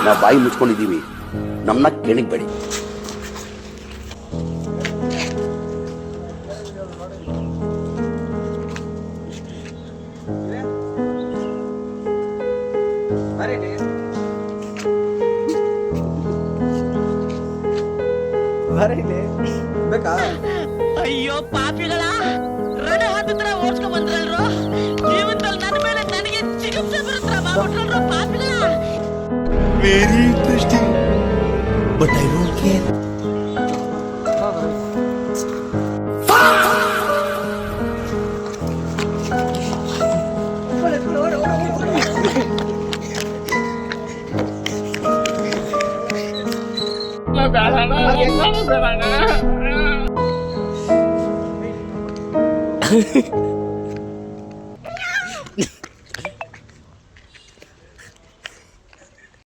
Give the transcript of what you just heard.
ನಾವು ಬಾಯಿ ಮುಚ್ಕೊಂಡಿದ್ದೀವಿ, ನಮ್ಮನ್ನ ಕೆಣಗಬೇಡಿ. ಅಯ್ಯೋ ಪಾಪಿಗಳ ರಣ ಹತ್ತಿರ ಓಡ್ಸ್ಕೊಂಡ್ ಬಂದ್ರಲ್ರು, ಜೀವನದಲ್ಲಿ ನನ್ನ ಮೇಲೆ ನನಗೆ ಚಿಕಿತ್ಸೆ ಬರುತ್ತರ ಮಾಡ್ಬಿಟ್ರಲ್ರು ಪಾಪಿಗಳ. Very interesting but I don't care. ಬೇಡ